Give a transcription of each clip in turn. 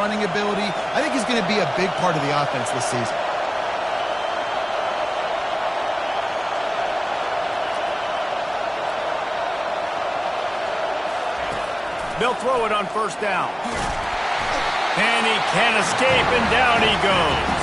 running ability. I think he's going to be a big part of the offense this season. They'll throw it on first down. And he can't escape, and down he goes.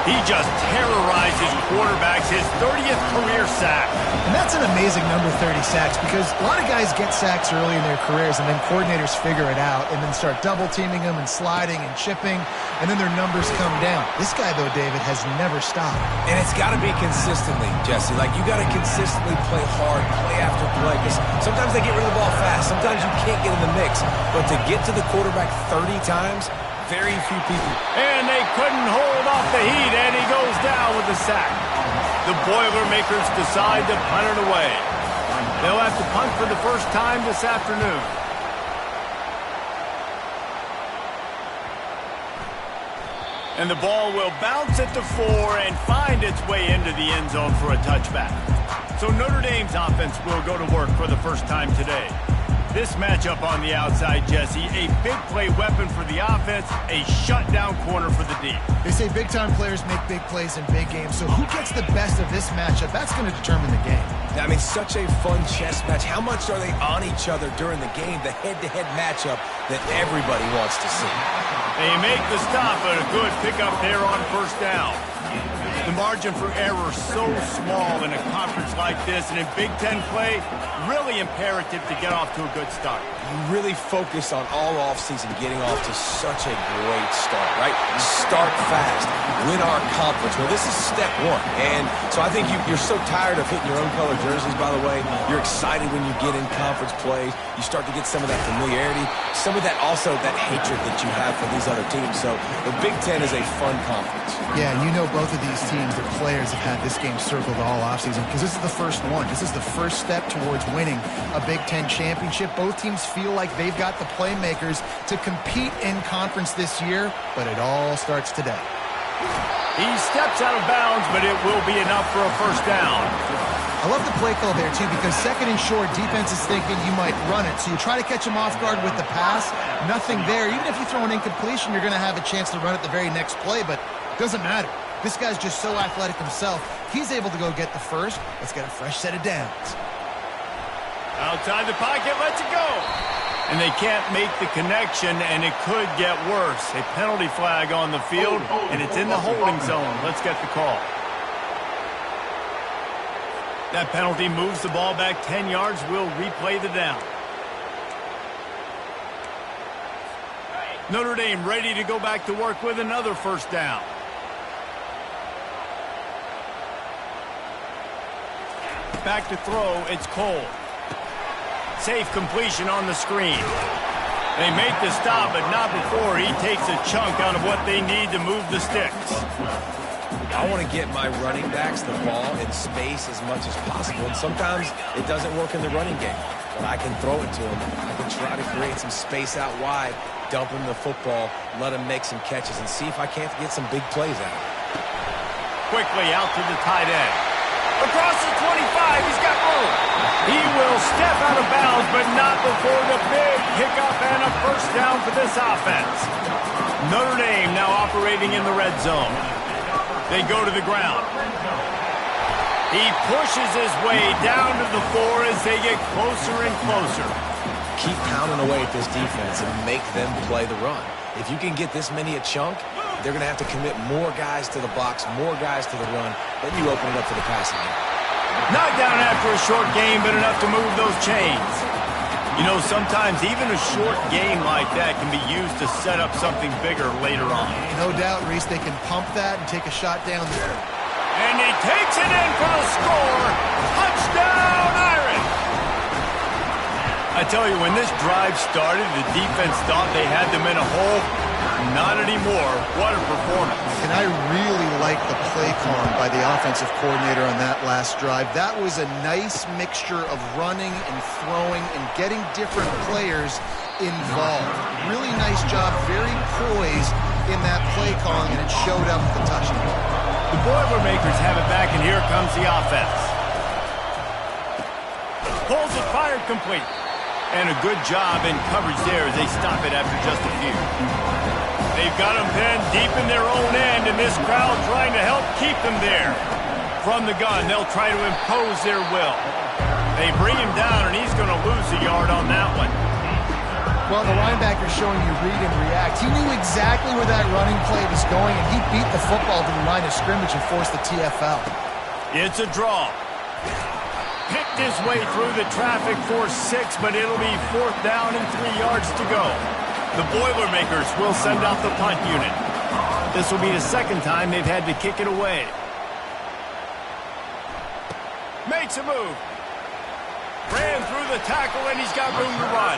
He just terrorizes quarterbacks, his 30th career sack. And that's an amazing number, 30 sacks, because a lot of guys get sacks early in their careers, and then coordinators figure it out and then start double-teaming them and sliding and chipping, and then their numbers come down. This guy, though, David, has never stopped. And it's got to be consistently, Jesse. Like, you got to consistently play hard, play after play, because sometimes they get rid of the ball fast. Sometimes you can't get in the mix. But to get to the quarterback 30 times, very few people. And they couldn't hold off the heat, and he goes down with the sack. The Boilermakers decide to punt it away. They'll have to punt for the first time this afternoon. And the ball will bounce at the 4 and find its way into the end zone for a touchback. So Notre Dame's offense will go to work for the first time today. This matchup on the outside, Jesse, a big play weapon for the offense, a shutdown corner for the D. They say big-time players make big plays in big games, so who gets the best of this matchup? That's going to determine the game. I mean, such a fun chess match. How much are they on each other during the game, the head-to-head matchup that everybody wants to see? They make the stop, but a good pickup there on first down. The margin for error so small in a conference like this, and in Big Ten play, really imperative to get off to a good start. You really focus on all offseason getting off to such a great start, right? Start fast, win our conference. Well, this is step one. And so I think you're so tired of hitting your own color jerseys, by the way. You're excited when you get in conference plays. You start to get some of that familiarity, some of that also that hatred that you have for these other teams. So the Big Ten is a fun conference. Yeah, you know both of these teams, the players have had this game circled all offseason because this is the first one. This is the first step towards winning a Big Ten championship. Both teams feel like they've got the playmakers to compete in conference this year, but it all starts today. He steps out of bounds, but it will be enough for a first down. I love the play call there, too, because second and short, defense is thinking you might run it. So you try to catch him off guard with the pass. Nothing there. Even if you throw an incompletion, you're going to have a chance to run it the very next play, but it doesn't matter. This guy's just so athletic himself. He's able to go get the first. Let's get a fresh set of downs. Outside the pocket, lets it go. And they can't make the connection, and it could get worse. A penalty flag on the field, and it's in the holding zone. Let's get the call. That penalty moves the ball back 10 yards. We'll replay the down. Notre Dame ready to go back to work with another first down. Back to throw, it's Cole. Safe completion on the screen. They make the stop, but not before he takes a chunk out of what they need to move the sticks. I want to get my running backs the ball in space as much as possible, and sometimes it doesn't work in the running game, but I can throw it to him. I can try to create some space out wide, dump him the football, let him make some catches, and see if I can't get some big plays out of it. Quickly out to the tight end. Across the 25, he's got room. He will step out of bounds, but not before the big pickup and a first down for this offense. Notre Dame now operating in the red zone. They go to the ground. He pushes his way down to the 4 as they get closer and closer. Keep pounding away at this defense and make them play the run. If you can get this many a chunk, they're going to have to commit more guys to the box, more guys to the run. Then you open it up for the passing game. Not down after a short game, but enough to move those chains. You know, sometimes even a short game like that can be used to set up something bigger later on. No doubt, Reese, they can pump that and take a shot down there. And he takes it in for the score. Touchdown, Irish! I tell you, when this drive started, the defense thought they had them in a hole. Not anymore. What a performance. And I really like the play calling by the offensive coordinator on that last drive. That was a nice mixture of running and throwing and getting different players involved. Really nice job, very poised in that play calling, and it showed up with the touchdown. The Boilermakers have it back, and here comes the offense. Pulls it, fired complete. And a good job in coverage there as they stop it after just a few. They've got them pinned deep in their own end, and this crowd trying to help keep them there. From the gun, they'll try to impose their will. They bring him down, and he's going to lose a yard on that one. Well, the linebacker's showing you read and react. He knew exactly where that running play was going, and he beat the football to the line of scrimmage and forced the TFL. It's a draw. Picked his way through the traffic for 6, but it'll be 4th down and 3 yards to go. The Boilermakers will send out the punt unit. This will be the second time they've had to kick it away. Makes a move. Ran through the tackle, and he's got room to run.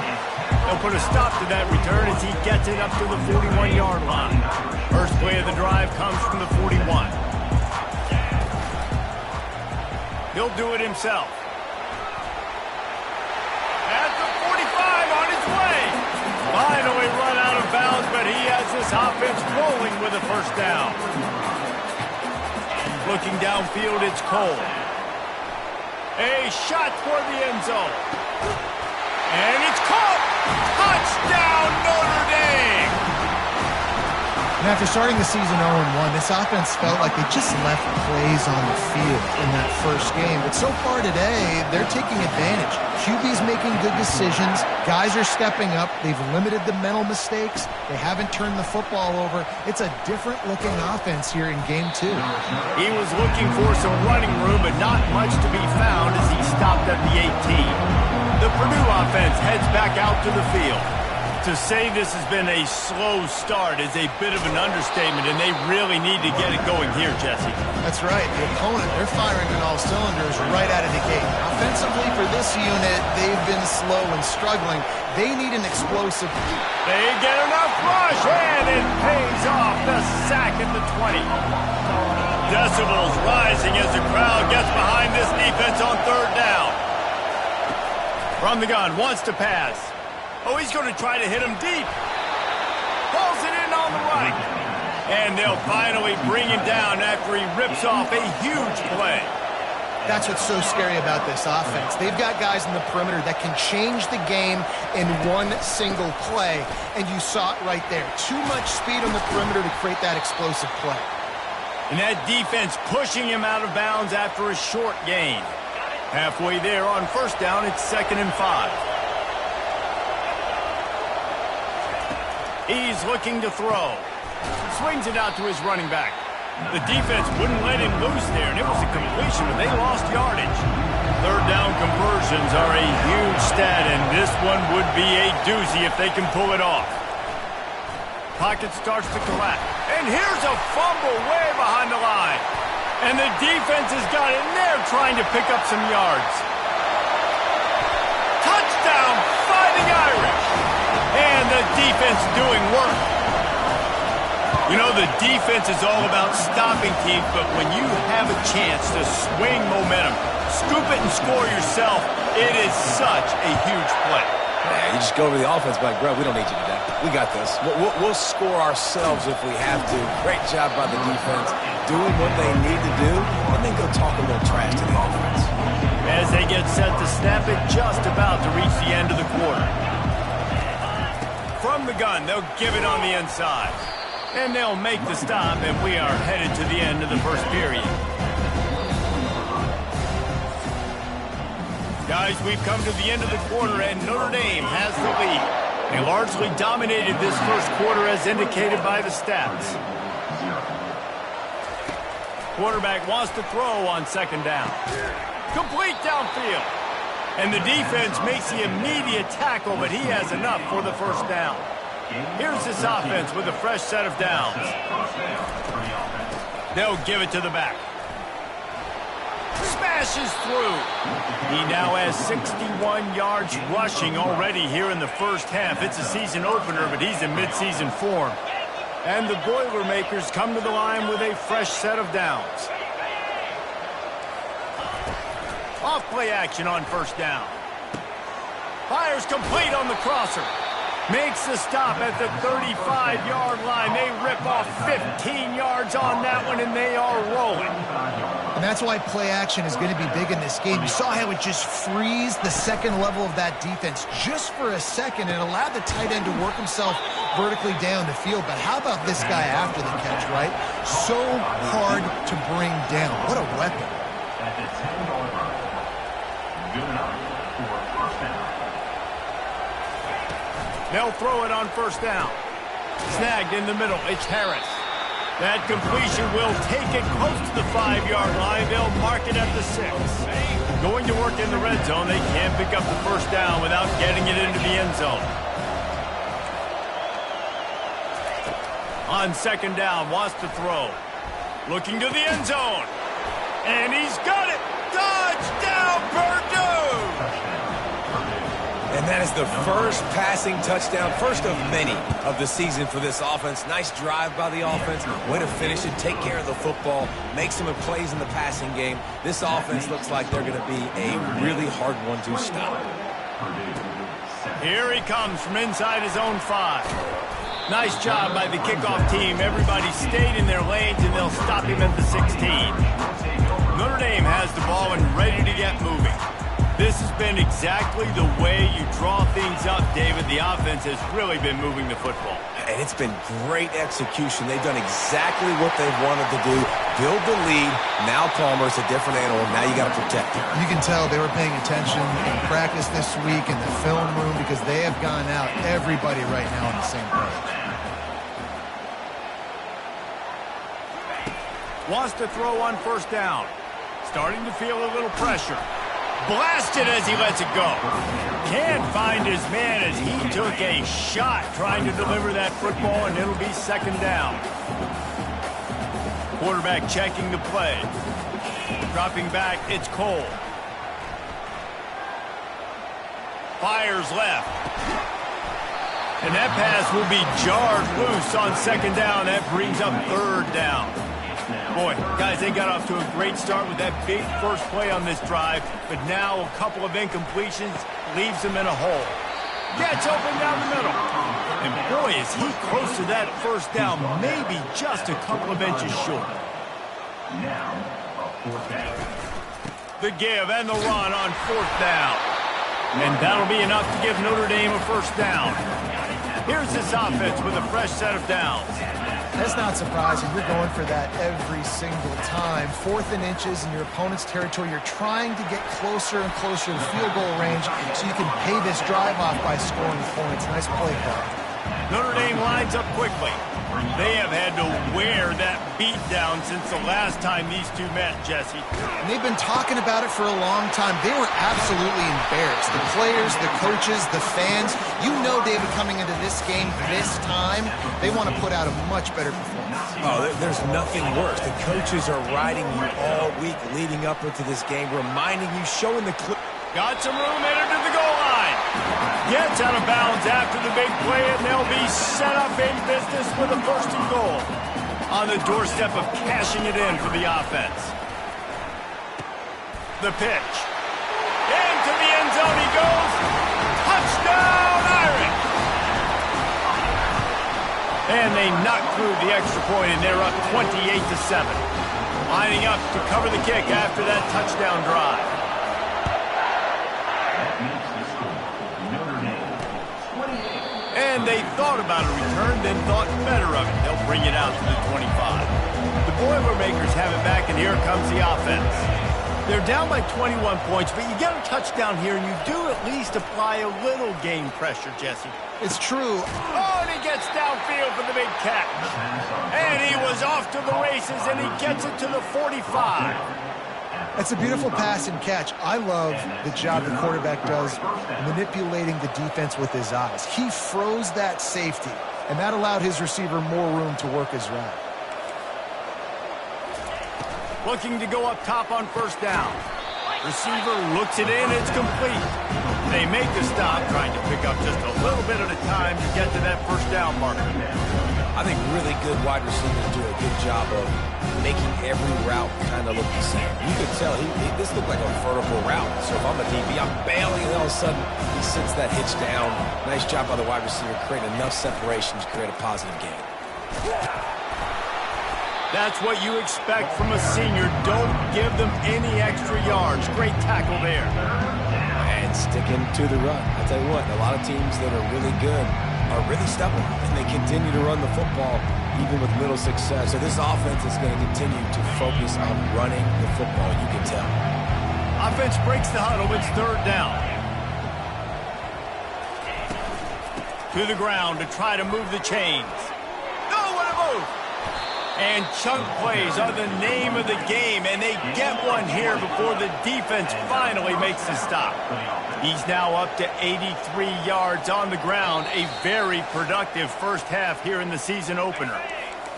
They'll put a stop to that return as he gets it up to the 41-yard line. First play of the drive comes from the 41. He'll do it himself. At the 45 on his way. Finally run out of bounds, but he has this offense rolling with a first down. Looking downfield, it's Cole. A shot for the end zone. And it's caught! Touchdown, Notre Dame! And after starting the season 0-1, this offense felt like they just left plays on the field in that first game. But so far today, they're taking advantage. QB's making good decisions. Guys are stepping up. They've limited the mental mistakes. They haven't turned the football over. It's a different-looking offense here in Game 2. He was looking for some running room, but not much to be found as he stopped at the 18. The Purdue offense heads back out to the field. To say this has been a slow start is a bit of an understatement, and they really need to get it going here, Jesse. That's right. The opponent, they're firing on all cylinders right out of the gate. Offensively for this unit, they've been slow and struggling. They need an explosive. They get enough rush, and it pays off. The sack at the 20. Decibels rising as the crowd gets behind this defense on 3rd down. From the gun, wants to pass. Oh, he's going to try to hit him deep. Pulls it in on the right. And they'll finally bring him down after he rips off a huge play. That's what's so scary about this offense. They've got guys in the perimeter that can change the game in one single play. And you saw it right there. Too much speed on the perimeter to create that explosive play. And that defense pushing him out of bounds after a short gain. Halfway there on 1st down, it's 2nd and 5. He's looking to throw. Swings it out to his running back. The defense wouldn't let him loose there, and it was a completion, but they lost yardage. 3rd down conversions are a huge stat, and this one would be a doozy if they can pull it off. Pocket starts to collapse. And here's a fumble way behind the line. And the defense has got in there trying to pick up some yards. Touchdown, Fighting Irish. And the defense doing work. You know, the defense is all about stopping teams, but when you have a chance to swing momentum, scoop it and score yourself, it is such a huge play. Yeah, you just go over the offense like, bro, we don't need you today. We got this. We'll score ourselves if we have to. Great job by the defense, doing what they need to do, and then go talk a little trash to the offense. As they get set to snap it, just about to reach the end of the quarter. From the gun, they'll give it on the inside. And they'll make the stop, and we are headed to the end of the first period. Guys, we've come to the end of the quarter, and Notre Dame has the lead. They largely dominated this first quarter as indicated by the stats. Quarterback wants to throw on 2nd down. Complete downfield. And the defense makes the immediate tackle, but he has enough for the first down. Here's this offense with a fresh set of downs. They'll give it to the back. Smashes through. He now has 61 yards rushing already here in the first half. It's a season opener, but he's in midseason form. And the Boilermakers come to the line with a fresh set of downs. Off play action on 1st down. Fires complete on the crosser. Makes the stop at the 35-yard line. They rip off 15 yards on that one, and they are rolling. And that's why play action is going to be big in this game. You saw how it just frees the second level of that defense just for a second and allowed the tight end to work himself vertically down the field. But how about this guy after the catch, right? So hard to bring down. What a weapon. They'll throw it on first down. Snagged in the middle. It's Harris. That completion will take it close to the 5-yard line. They'll mark it at the 6. Going to work in the red zone. They can't pick up the first down without getting it into the end zone. On second down, wants to throw. Looking to the end zone. And he's got it. Touchdown, Purdue! And that is the first passing touchdown, first of many of the season for this offense. Nice drive by the offense. Way to finish it, take care of the football, make some plays in the passing game. This offense looks like they're going to be a really hard one to stop. Here he comes from inside his own 5. Nice job by the kickoff team. Everybody stayed in their lanes, and they'll stop him at the 16. Notre Dame has the ball and ready to get moving. This has been exactly the way you draw things up, David. The offense has really been moving the football. And it's been great execution. They've done exactly what they've wanted to do. Build the lead. Now Palmer's a different animal. Now you got to protect him. You can tell they were paying attention in practice this week in the film room because they have gone out, everybody right now on the same page. Wants to throw on first down. Starting to feel a little pressure. Blasted as he lets it go. Can't find his man as he took a shot trying to deliver that football, and it'll be second down. Quarterback checking the play. Dropping back, it's Cole. Fires left. And that pass will be jarred loose on second down. That brings up third down. Boy, guys, they got off to a great start with that big first play on this drive, but now a couple of incompletions leaves them in a hole. Gets open down the middle. And boy, is he close to that first down, maybe just a couple of inches short. The give and the run on fourth down. And that'll be enough to give Notre Dame a first down. Here's this offense with a fresh set of downs. That's not surprising. You're going for that every single time. 4th and inches in your opponent's territory. You're trying to get closer and closer to field goal range so you can pay this drive off by scoring points. Nice play call. Notre Dame lines up quickly. They have had to wear that beat down since the last time these two met, Jesse. And they've been talking about it for a long time. They were absolutely embarrassed. The players, the coaches, the fans. You know, David, coming into this game this time, they want to put out a much better performance. Oh, there's nothing worse. The coaches are riding you all week leading up into this game, reminding you, showing the clip. Got some room, headed to the goal line. Gets out of bounds after the big play, and they'll be set up in business with a first and goal. On the doorstep of cashing it in for the offense. The pitch. Into the end zone he goes. Touchdown, Irish! And they knock through the extra point, and they're up 28-7. Lining up to cover the kick after that touchdown drive. And they thought about a return, then thought better of it. They'll bring it out to the 25. The Boilermakers have it back, and here comes the offense. They're down by 21 points, but you get a touchdown here, and you do at least apply a little game pressure, Jesse. It's true. Oh, and he gets downfield for the big catch. And he was off to the races, and he gets it to the 45. That's a beautiful pass and catch. I love the job the quarterback does manipulating the defense with his eyes. He froze that safety, and that allowed his receiver more room to work his route. Looking to go up top on first down. Receiver looks it in, it's complete. They make the stop, trying to pick up just a little bit at a time to get to that first down marker. I think really good wide receivers do a good job of making every route kind of look the same. You could tell this looked like a vertical route. So if I'm a DB, I'm bailing, and all of a sudden he sits that hitch down. Nice job by the wide receiver, creating enough separation to create a positive game. That's what you expect from a senior. Don't give them any extra yards. Great tackle there. And sticking to the run. I tell you what, a lot of teams that are really good are really stubborn, and they continue to run the football even with little success. So this offense is going to continue to focus on running the football, you can tell. Offense breaks the huddle. It's third down. To the ground to try to move the chains. No, what a move! And chunk plays are the name of the game, and they get one here before the defense finally makes the stop. He's now up to 83 yards on the ground, a very productive first half here in the season opener.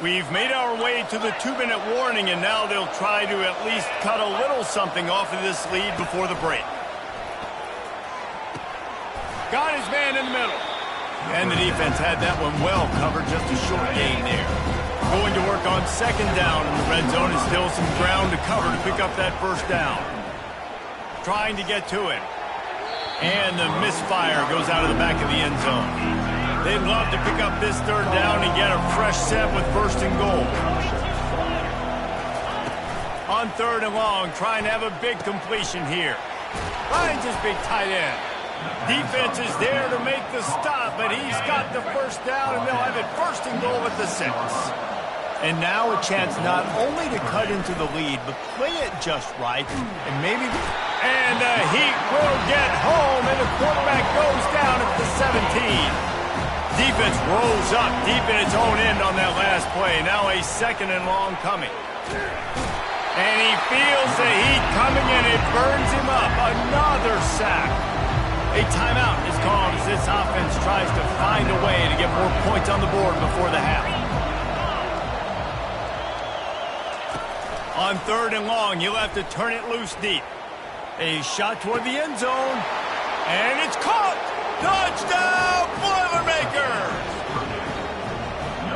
We've made our way to the 2-minute warning, and now they'll try to at least cut a little something off of this lead before the break. Got his man in the middle. And the defense had that one well covered, just a short gain there. Going to work on second down in the red zone, and still some ground to cover to pick up that first down. Trying to get to it. And the misfire goes out of the back of the end zone. They'd love to pick up this third down and get a fresh set with first and goal. On third and long, trying to have a big completion here. Finds his big tight end. Defense is there to make the stop, but he's got the first down, and they'll have it first and goal at the 6. And now a chance not only to cut into the lead, but play it just right, and maybe... And the Heat will get home, and the quarterback goes down at the 17. Defense rolls up deep in its own end on that last play. Now a second and long coming. And he feels the heat coming, and it burns him up. Another sack. A timeout is called as this offense tries to find a way to get more points on the board before the half. On third and long, you'll have to turn it loose deep. A shot toward the end zone, and it's caught! Touchdown, Boilermakers!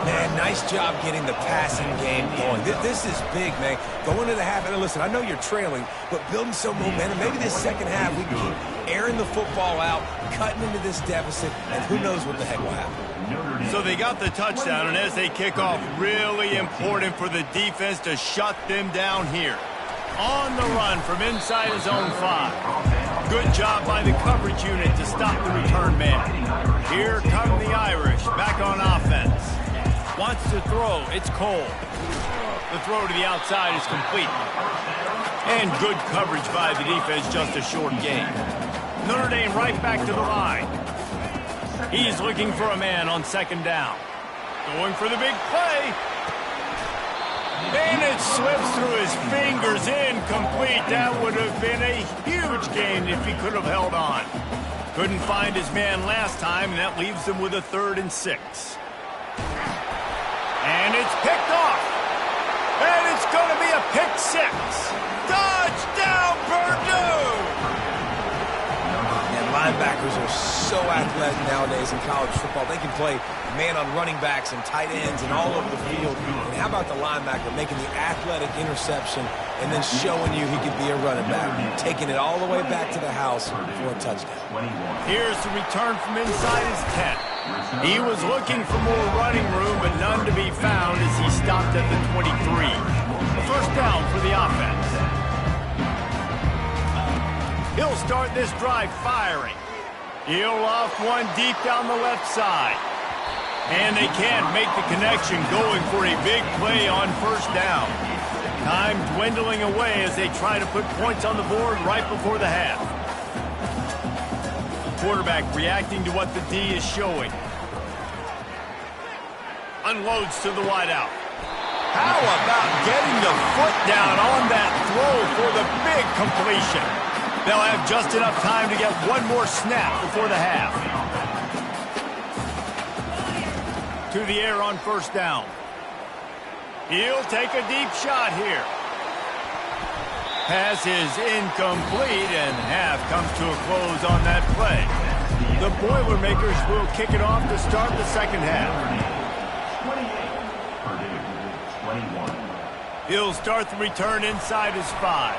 Man, nice job getting the passing game going. This is big, man. Going into the half, and listen, I know you're trailing, but building some momentum. Maybe this second half we can keep airing the football out, cutting into this deficit, and who knows what the heck will happen. So they got the touchdown, and as they kick off, really important for the defense to shut them down here. On the run from inside his own 5. Good job by the coverage unit to stop the return man. Here come the Irish, back on offense. Wants to throw, it's Cole. The throw to the outside is complete. And good coverage by the defense, just a short gain. Notre Dame right back to the line. He's looking for a man on second down. Going for the big play. And it slips through his fingers, incomplete. That would have been a huge gain if he could have held on. Couldn't find his man last time, and that leaves them with a 3rd and 6. And it's picked off. And it's going to be a pick 6. Touchdown, Purdue! And linebackers are so athletic nowadays in college football. They can play man on running backs and tight ends and all over the field. And how about the linebacker making the athletic interception and then showing you he could be a running back, taking it all the way back to the house for a touchdown. Here's the return from inside his 10. He was looking for more running room, but none to be found as he stopped at the 23. A first down for the offense. He'll start this drive firing. He'll off one deep down the left side. And they can't make the connection, going for a big play on first down. Time dwindling away as they try to put points on the board right before the half. Quarterback reacting to what the D is showing. Unloads to the wideout. How about getting the foot down on that throw for the big completion? They'll have just enough time to get one more snap before the half. To the air on first down. He'll take a deep shot here. Pass is incomplete, and half comes to a close on that play. The Boilermakers will kick it off to start the second half. 28, Purdue, 21. He'll start the return inside his 5.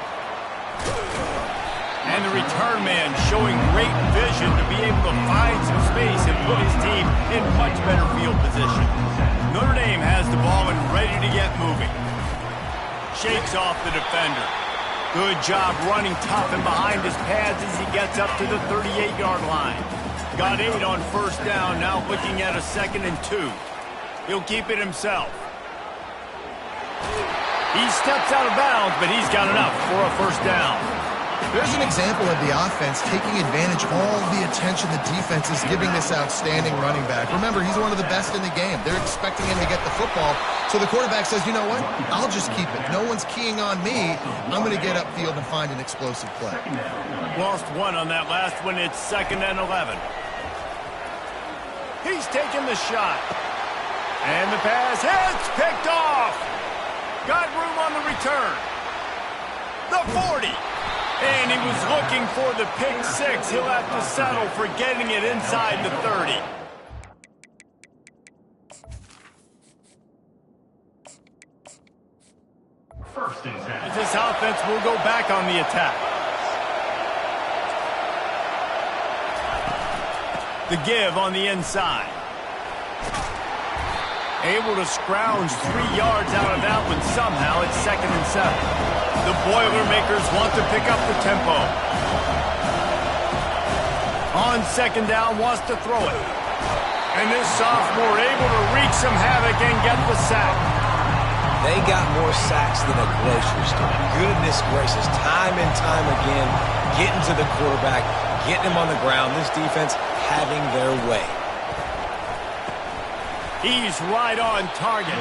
And the return man showing great vision to be able to find some space and put his team in much better field position. Notre Dame has the ball and ready to get moving. Shakes off the defender. Good job running tough and behind his pads as he gets up to the 38-yard line. Got 8 on first down, now looking at a 2nd and 2. He'll keep it himself. He steps out of bounds, but he's got enough for a first down. There's an example of the offense taking advantage of all the attention the defense is giving this outstanding running back. Remember, he's one of the best in the game. They're expecting him to get the football. So the quarterback says, you know what? I'll just keep it. No one's keying on me. I'm going to get upfield and find an explosive play. Lost 1 on that last one. It's 2nd and 11. He's taking the shot. And the pass hits, picked off. Got room on the return. The 40. And he was looking for the pick 6. He'll have to settle for getting it inside the 30. First and 10. This offense will go back on the attack. The give on the inside. Able to scrounge 3 yards out of that one somehow. It's 2nd and 7. The Boilermakers want to pick up the tempo. On 2nd down, wants to throw it. And this sophomore able to wreak some havoc and get the sack. They got more sacks than a grocery store. Goodness gracious, time and time again, getting to the quarterback, getting him on the ground. This defense having their way. He's right on target.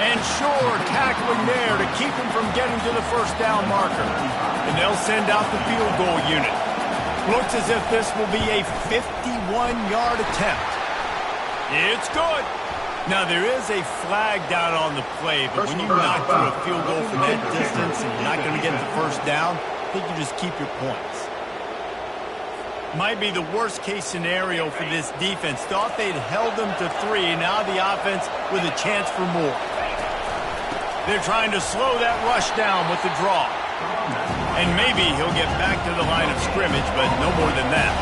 And sure, tackling there to keep him from getting to the first down marker. And they'll send out the field goal unit. Looks as if this will be a 51-yard attempt. It's good. Now, there is a flag down on the play, but when you knock through a field goal from that distance and you're not going to get the first down, I think you just keep your points. Might be the worst-case scenario for this defense. Thought they'd held them to 3, and now the offense with a chance for more. They're trying to slow that rush down with the draw. And maybe he'll get back to the line of scrimmage, but no more than that.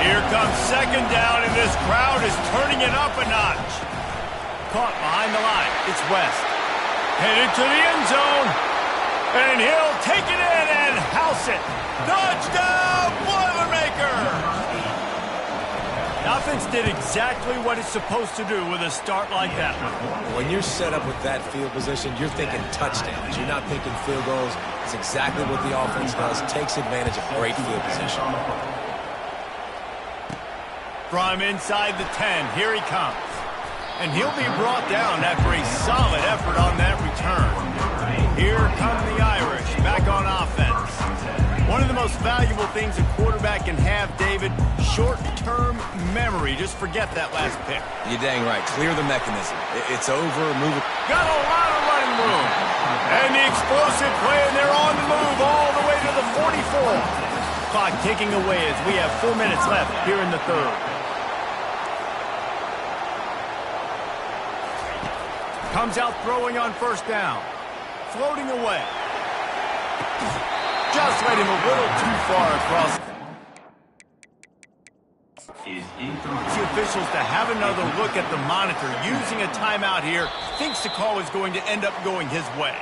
Here comes 2nd down, and this crowd is turning it up a notch. Caught behind the line. It's West. Headed to the end zone. And he'll take it in and house it. Touchdown, Boilermakers! The offense did exactly what it's supposed to do with a start like that one. When you're set up with that field position, you're thinking touchdowns. You're not thinking field goals. It's exactly what the offense does. Takes advantage of great field position. From inside the 10, here he comes. And he'll be brought down after a solid effort on that return. Here come the Irish, back on offense. One of the most valuable things a quarterback can have, David, short-term memory. Just forget that last pick. You're dang right. Clear the mechanism. It's over. Move it. Got a lot of running room. And the explosive play, and they're on the move all the way to the 44. Clock ticking away as we have 4 minutes left here in the third. Comes out throwing on first down. Floating away. Just let him a little too far across. The officials to have another look at the monitor. Using a timeout here. Thinks the call is going to end up going his way.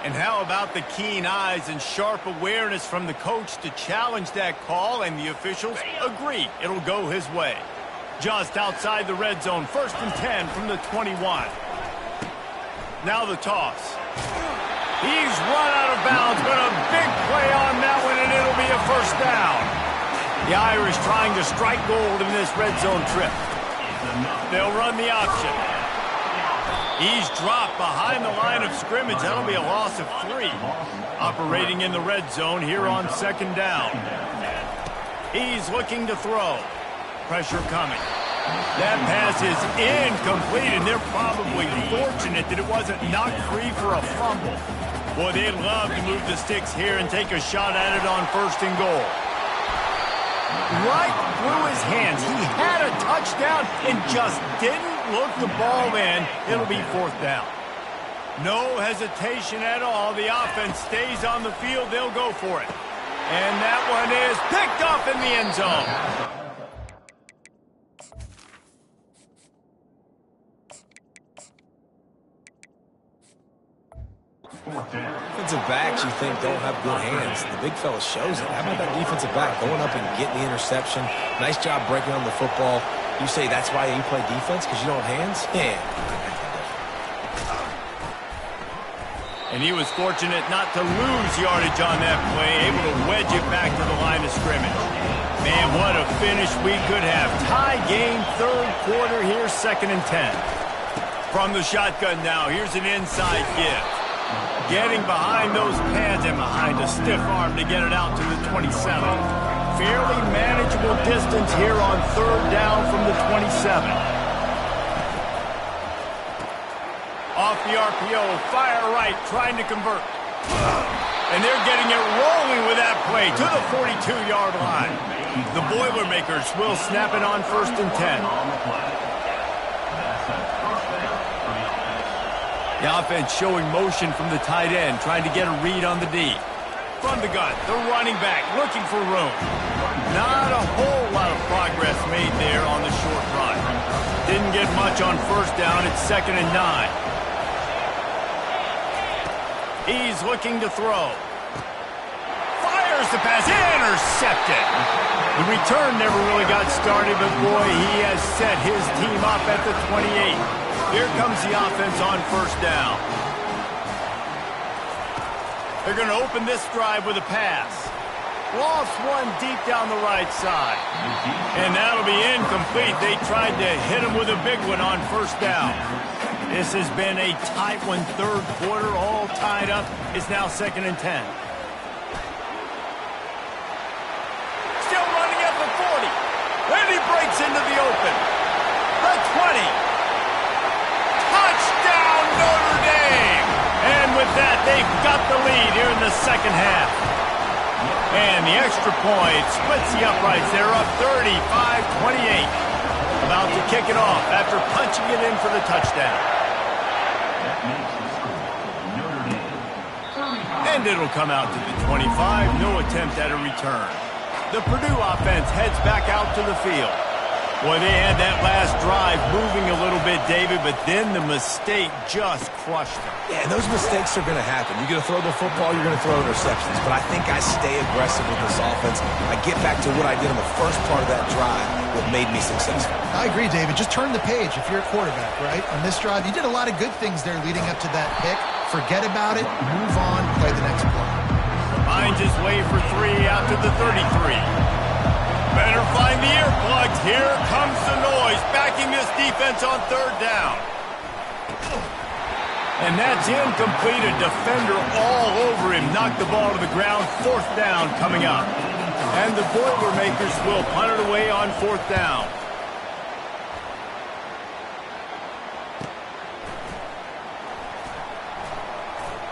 And how about the keen eyes and sharp awareness from the coach to challenge that call, and the officials agree it'll go his way. Just outside the red zone, 1st and 10 from the 21. Now the toss. He's run out of bounds, but a big play on that one, and it'll be a first down. The Irish trying to strike gold in this red zone trip. They'll run the option. He's dropped behind the line of scrimmage. That'll be a loss of 3. Operating in the red zone here on 2nd down. He's looking to throw. Pressure coming. That pass is incomplete, and they're probably fortunate that it wasn't knocked free for a fumble. Boy, they'd love to move the sticks here and take a shot at it on 1st and goal. Right through his hands. He had a touchdown and just didn't look the ball in. It'll be 4th down. No hesitation at all. The offense stays on the field. They'll go for it. And that one is picked off in the end zone. Fourth down. Defensive backs you think don't have good hands. The big fella shows it. How about that defensive back going up and getting the interception? Nice job breaking on the football. You say that's why you play defense, because you don't have hands? Yeah. And he was fortunate not to lose yardage on that play, able to wedge it back to the line of scrimmage. Man, what a finish we could have. Tie game, third quarter here, 2nd and 10. From the shotgun now, here's an inside give. Getting behind those pads and behind a stiff arm to get it out to the 27. Fairly manageable distance here on 3rd down from the 27. Off the RPO, fire right, trying to convert. And they're getting it rolling with that play to the 42-yard line. The Boilermakers will snap it on 1st and 10. The offense showing motion from the tight end, trying to get a read on the D. From the gun, the running back looking for room. Not a whole lot of progress made there on the short run. Didn't get much on 1st down. It's 2nd and 9. He's looking to throw. Fires the pass, intercepted. The return never really got started, but boy, he has set his team up at the 28. Here comes the offense on 1st down. They're going to open this drive with a pass. Lost one deep down the right side. And that'll be incomplete. They tried to hit him with a big one on 1st down. This has been a tight one, 3rd quarter, all tied up. It's now 2nd and 10. Still running at the 40. And he breaks into the open. The 20. Touchdown, Notre Dame! And with that, they've got the lead here in the 2nd half. And the extra point splits the uprights. They're up 35-28. About to kick it off after punching it in for the touchdown. And it'll come out to the 25. No attempt at a return. The Purdue offense heads back out to the field. Boy, they had that last drive moving a little bit, David, but then the mistake just crushed them. Yeah, and those mistakes are going to happen. You're going to throw the football, you're going to throw interceptions. But I think I stay aggressive with this offense. I get back to what I did in the first part of that drive, what made me successful. I agree, David. Just turn the page if you're a quarterback, right? On this drive, you did a lot of good things there leading up to that pick. Forget about it, move on, play the next play. Finds his way for 3 out to the 33. Better find the earplugs. Here comes the noise, backing this defense on 3rd down. And that's incomplete. A defender all over him. Knocked the ball to the ground. 4th down coming up. And the Boilermakers will punt it away on 4th down.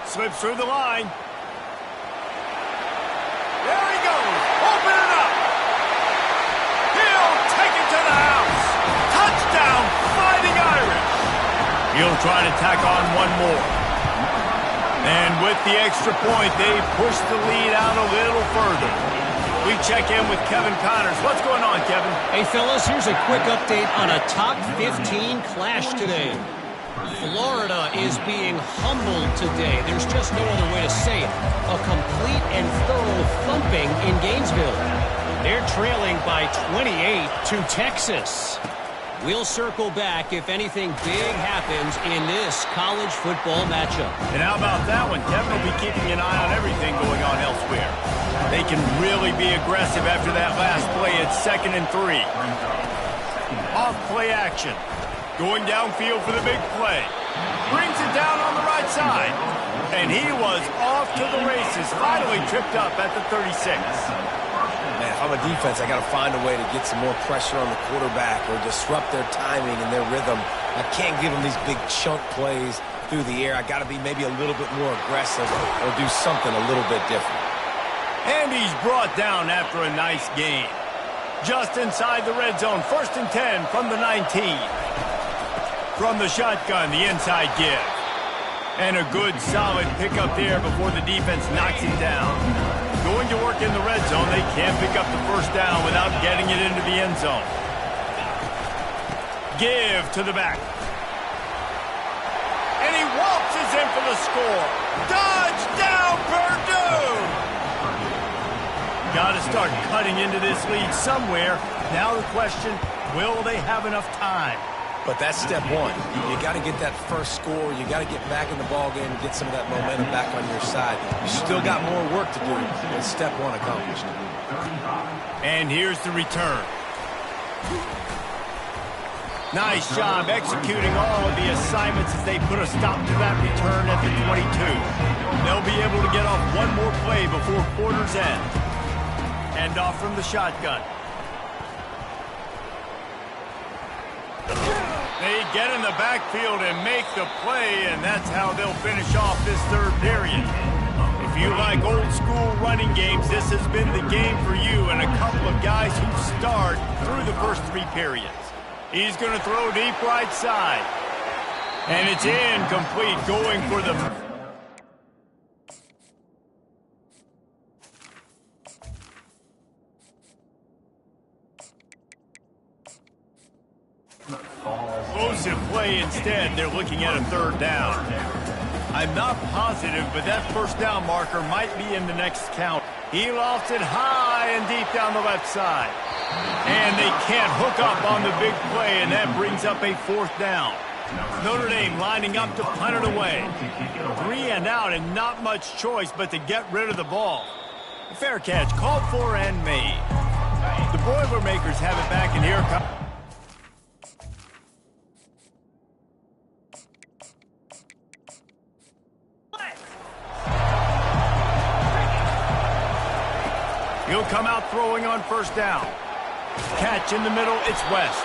Slips through the line. There he goes. Open it up. He'll take it to the house. Touchdown, Fighting Irish. He'll try to tack on one more. And with the extra point, they push the lead out a little further. We check in with Kevin Connors. What's going on, Kevin? Hey, fellas, here's a quick update on a top 15 clash today. Florida is being humbled today. There's just no other way to say it. A complete and thorough thumping in Gainesville. They're trailing by 28 to Texas. We'll circle back if anything big happens in this college football matchup. And how about that one? Kevin will be keeping an eye on everything going on elsewhere. They can really be aggressive after that last play. It's 2nd and 3. Off play action. Going downfield for the big play. Brings it down on the right side. And he was off to the races. Finally tripped up at the 36. Man, if I'm a defense, I got to find a way to get some more pressure on the quarterback or disrupt their timing and their rhythm. I can't give them these big chunk plays through the air. I got to be maybe a little bit more aggressive or do something a little bit different. And he's brought down after a nice gain. Just inside the red zone, 1st and 10 from the 19. From the shotgun, the inside give. And a good, solid pickup there before the defense knocks him down. Going to work in the red zone, they can't pick up the 1st down without getting it into the end zone. Give to the back. And he waltzes in for the score. Touchdown, Purdue! Got to start cutting into this lead somewhere. Now the question, will they have enough time? But that's step one. You got to get that first score. You got to get back in the ballgame and get some of that momentum back on your side. You still got more work to do, but step one accomplished. And here's the return. Nice job executing all of the assignments as they put a stop to that return at the 22. They'll be able to get off one more play before quarter's end. Hand off from the shotgun. They get in the backfield and make the play, and that's how they'll finish off this third period. If you like old school running games, this has been the game for you and a couple of guys who starred through the first three periods. He's going to throw deep right side. And it's incomplete, going for the... Explosive play instead. They're looking at a third down. I'm not positive, but that first down marker might be in the next count. He lofts it high and deep down the left side. And they can't hook up on the big play, and that brings up a fourth down. Notre Dame lining up to punt it away. 3 and out and not much choice but to get rid of the ball. Fair catch, called for and made. The Boilermakers have it back, and here comes... He'll come out throwing on first down. Catch in the middle, it's West.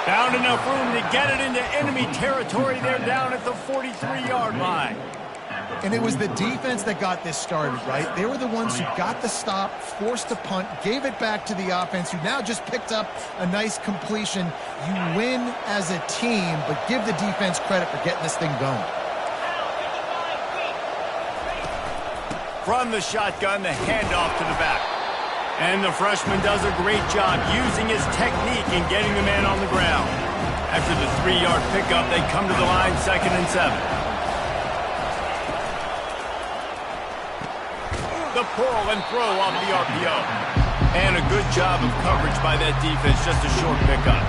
Found enough room to get it into enemy territory. They're down at the 43-yard line. And it was the defense that got this started, right? They were the ones who got the stop, forced the punt, gave it back to the offense, who now just picked up a nice completion. You win as a team, but give the defense credit for getting this thing going. From the shotgun, the handoff to the back. And the freshman does a great job using his technique and getting the man on the ground. After the 3-yard pickup, they come to the line, 2nd and 7. The pull and throw off the RPO. And a good job of coverage by that defense, just a short pickup.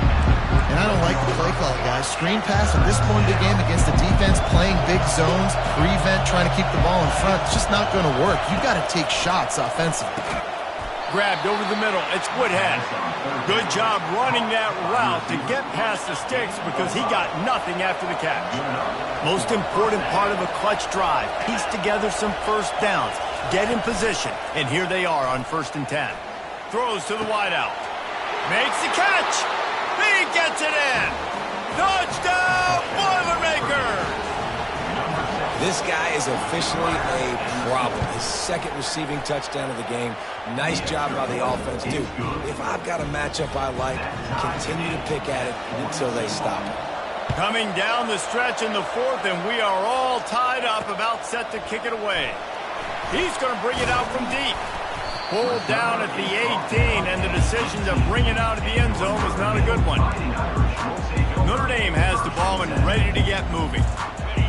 And I don't like the play call, guys. Screen pass at this point in the game against the defense, playing big zones, prevent, trying to keep the ball in front. It's just not going to work. You've got to take shots offensively. Grabbed over the middle. It's Woodhead. Good job running that route to get past the sticks because he got nothing after the catch. Most important part of a clutch drive. Piece together some first downs. Get in position. And here they are on 1st and 10. Throws to the wideout. Makes the catch. He gets it in. Touchdown, Boilermakers! This guy is officially a problem. His 2nd receiving touchdown of the game. Nice job by the offense, too. If I've got a matchup I like, continue to pick at it until they stop it. Coming down the stretch in the 4th, and we are all tied up, about set to kick it away. He's going to bring it out from deep. Pulled down at the 18, and the decision to bring it out of the end zone was not a good one. Notre Dame has the ball and ready to get moving.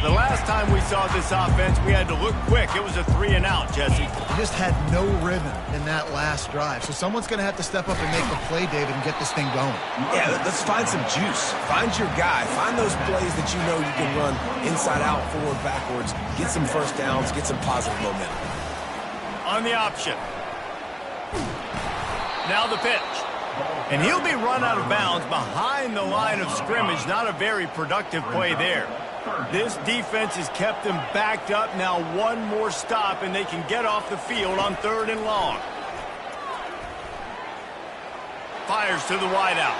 The last time we saw this offense, we had to look quick. It was a 3 and out, Jesse. You just had no rhythm in that last drive. So someone's going to have to step up and make the play, David, and get this thing going. Yeah, let's find some juice. Find your guy. Find those plays that you know you can run inside out, forward, backwards. Get some first downs. Get some positive momentum. On the option. Now the pitch. And he'll be run out of bounds behind the line of scrimmage. Not a very productive play there. This defense has kept them backed up. Now one more stop, and they can get off the field on 3rd and long. Fires to the wideout.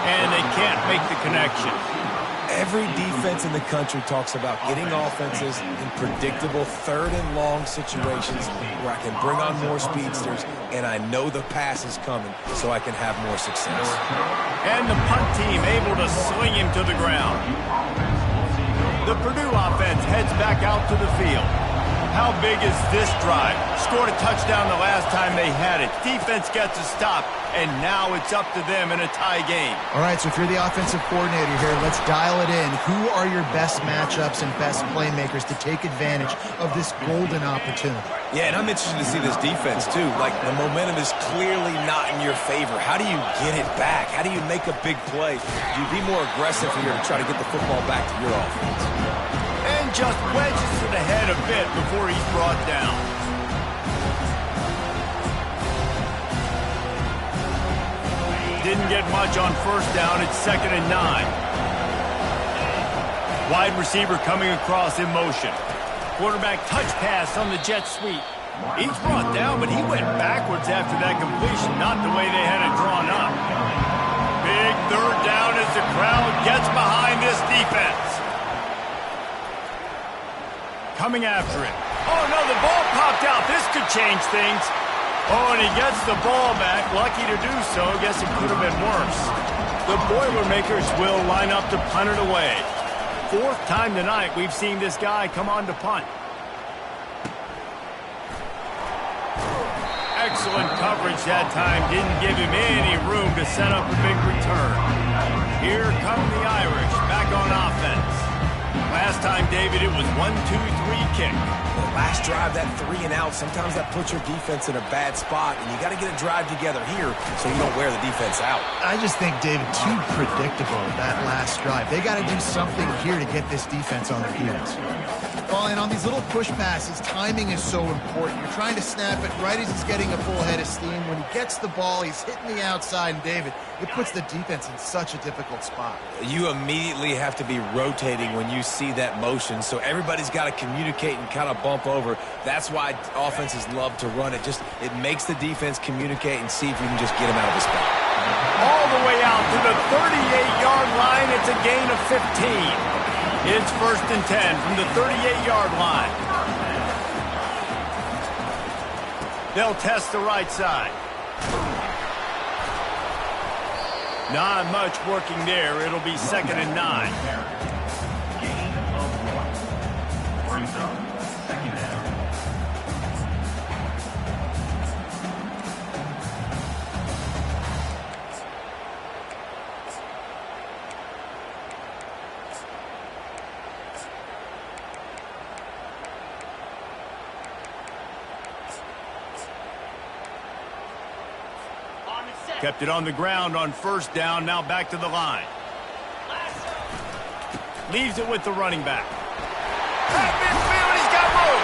And they can't make the connection. Every defense in the country talks about getting offenses in predictable 3rd and long situations where I can bring on more speedsters and I know the pass is coming so I can have more success. And the punt team able to sling him to the ground. The Purdue offense heads back out to the field. How big is this drive? Scored a touchdown the last time they had it. Defense gets a stop, and now it's up to them in a tie game. All right, so if you're the offensive coordinator here, let's dial it in. Who are your best matchups and best playmakers to take advantage of this golden opportunity? Yeah, and I'm interested to see this defense, too. Like, the momentum is clearly not in your favor. How do you get it back? How do you make a big play? Do you be more aggressive here to try to get the football back to your offense? And just wedges it ahead a bit before he's brought down. Didn't get much on first down. It's 2nd and 9. Wide receiver coming across in motion. Quarterback touch pass on the jet sweep. He's brought down, but he went backwards after that completion, not the way they had it drawn up. Big 3rd down as the crowd gets behind this defense. Coming after it. Oh, no, the ball popped out. This could change things. Oh, and he gets the ball back. Lucky to do so. Guess it could have been worse. The Boilermakers will line up to punt it away. 4th time tonight we've seen this guy come on to punt. Excellent coverage that time. Didn't give him any room to set up a big return. Here come the Irish back on offense. Last time, David, it was 1-2-3 kick. The last drive, that 3 and out, sometimes that puts your defense in a bad spot, and you got to get a drive together here so you don't wear the defense out. I just think, David, too predictable, that last drive. They got to do something here to get this defense on their heels. Well, and on these little push passes, timing is so important. You're trying to snap it right as he's getting a full head of steam. When he gets the ball, he's hitting the outside, and David, it puts the defense in such a difficult spot. You immediately have to be rotating when you see that motion, so everybody's got to communicate and kind of bump over. That's why offenses love to run it. It makes the defense communicate and see if you can just get him out of the spot. All the way out to the 38-yard line. It's a gain of 15. It's 1st and 10 from the 38-yard line. They'll test the right side. Not much working there. It'll be 2nd and 9. Gain of 1. Brings up 2nd down. Kept it on the ground on 1st down, now back to the line. Leaves it with the running back. Midfield, he's got room.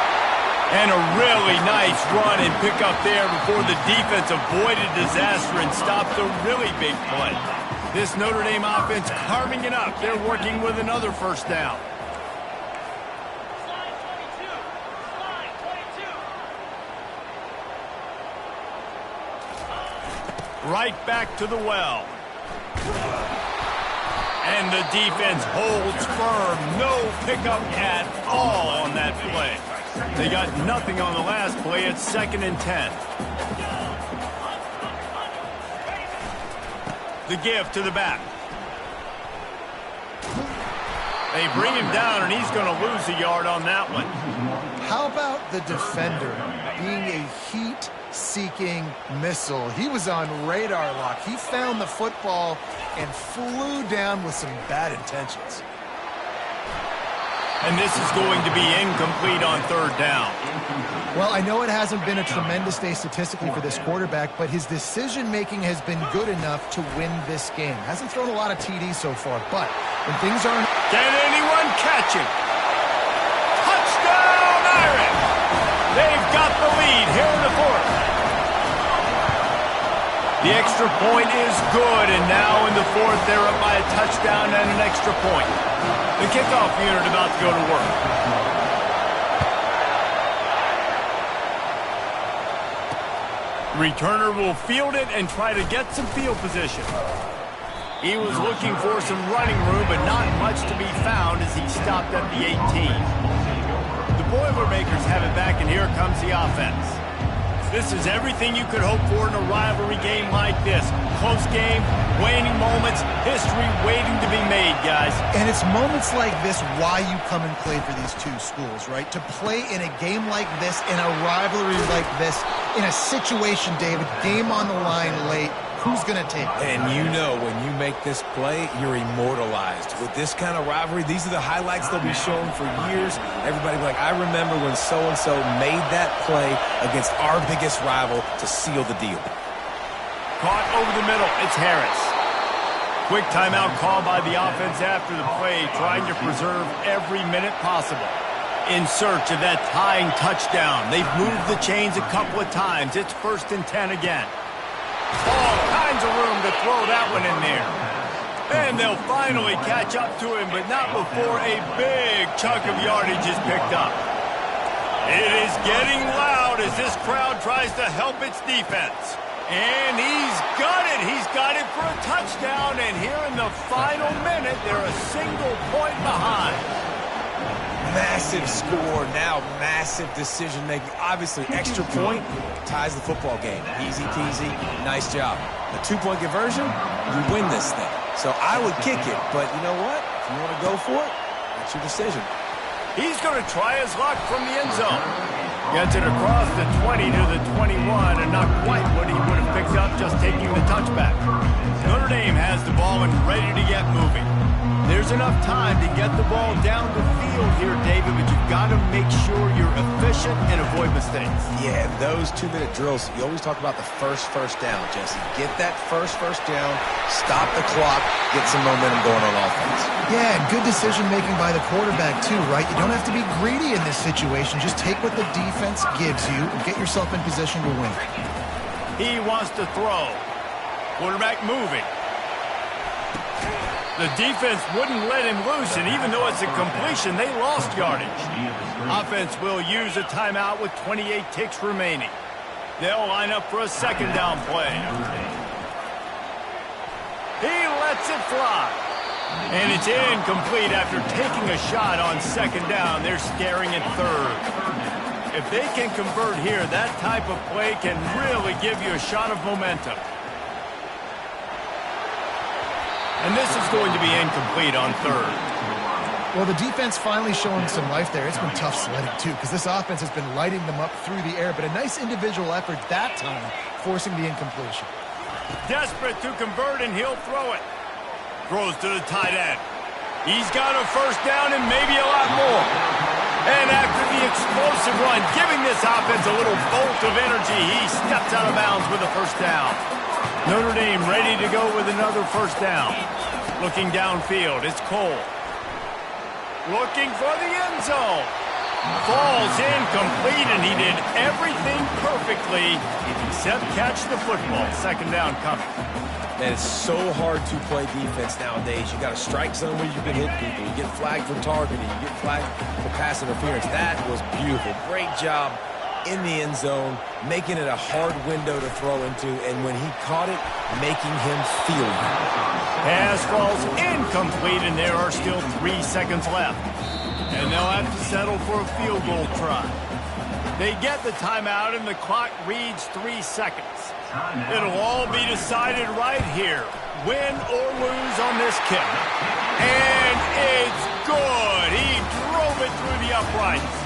And a really nice run and pick up there before the defense avoided disaster and stopped a really big play. This Notre Dame offense carving it up. They're working with another 1st down. Right back to the well. And the defense holds firm. No pickup at all on that play. They got nothing on the last play. It's 2nd and 10. The give to the back. They bring him down, and he's going to lose a yard on that one. How about the defender being a heat-seeking missile? He was on radar lock. He found the football and flew down with some bad intentions. And this is going to be incomplete on 3rd down. Well, I know it hasn't been a tremendous day statistically for this quarterback, but his decision-making has been good enough to win this game. Hasn't thrown a lot of TDs so far, but when things aren't... Can anyone catch him? Touchdown, Irish! They've got the lead here in the 4th. The extra point is good, and now in the 4th, they're up by a touchdown and an extra point. The kickoff unit about to go to work. Returner will field it and try to get some field position. He was looking for some running room, but not much to be found as he stopped at the 18. The Boilermakers have it back, and here comes the offense. This is everything you could hope for in a rivalry game like this. Close game, waning moments, history waiting to be made, guys. And it's moments like this why you come and play for these two schools, right? To play in a game like this, in a rivalry like this, in a situation, David, game on the line late, who's going to take it? And you know when you make this play, you're immortalized. With this kind of rivalry, these are the highlights they'll be shown for years. Everybody will be like, I remember when so-and-so made that play against our biggest rival to seal the deal. Caught over the middle. It's Harris. Quick timeout called by the offense after the play, trying to preserve every minute possible. In search of that tying touchdown. They've moved the chains a couple of times. It's 1st and 10 again. All kinds of room to throw that one in there. And they'll finally catch up to him, but not before a big chunk of yardage is picked up. It is getting loud as this crowd tries to help its defense. And he's got it. He's got it for a touchdown. And here in the final minute, they're a single point behind. Massive score, now massive decision-making. Obviously, extra point ties the football game. Easy peasy, nice job. A 2-point conversion, you win this thing. So I would kick it, but you know what? If you want to go for it, that's your decision. He's going to try his luck from the end zone. Gets it across the 20 to the 21, and not quite what he would have picked up just taking the touchback. Notre Dame has the ball and ready to get moving. There's enough time to get the ball down the field here, David, but you've got to make sure you're efficient and avoid mistakes. Yeah, those 2-minute drills, you always talk about the first down, Jesse. Get that first down, stop the clock, get some momentum going on offense. Yeah, and good decision-making by the quarterback, too, right? You don't have to be greedy in this situation. Just take what the defense gives you and get yourself in position to win. He wants to throw. Quarterback moving. The defense wouldn't let him loose, and even though it's a completion, they lost yardage. Offense will use a timeout with 28 ticks remaining. They'll line up for a 2nd down play. He lets it fly. And it's incomplete after taking a shot on 2nd down. They're staring at 3rd. If they can convert here, that type of play can really give you a shot of momentum. And this is going to be incomplete on 3rd. Well, the defense finally showing some life there. It's been tough sledding, too, because this offense has been lighting them up through the air, but a nice individual effort that time, forcing the incompletion. Desperate to convert, and he'll throw it. Throws to the tight end. He's got a 1st down and maybe a lot more. And after the explosive run, giving this offense a little bolt of energy, he steps out of bounds with a 1st down. Notre Dame ready to go with another 1st down. Looking downfield, it's Cole. Looking for the end zone. Falls incomplete, and he did everything perfectly except catch the football. 2nd down coming. And it's so hard to play defense nowadays. You got a strike zone where you can hit people. You get flagged for targeting. You get flagged for pass interference. That was beautiful. Great job in the end zone, making it a hard window to throw into, and when he caught it, making him feel it. Pass falls incomplete, and there are still 3 seconds left. And they'll have to settle for a field goal try. They get the timeout, and the clock reads 3 seconds. It'll all be decided right here, win or lose on this kick. And it's good. He drove it through the uprights.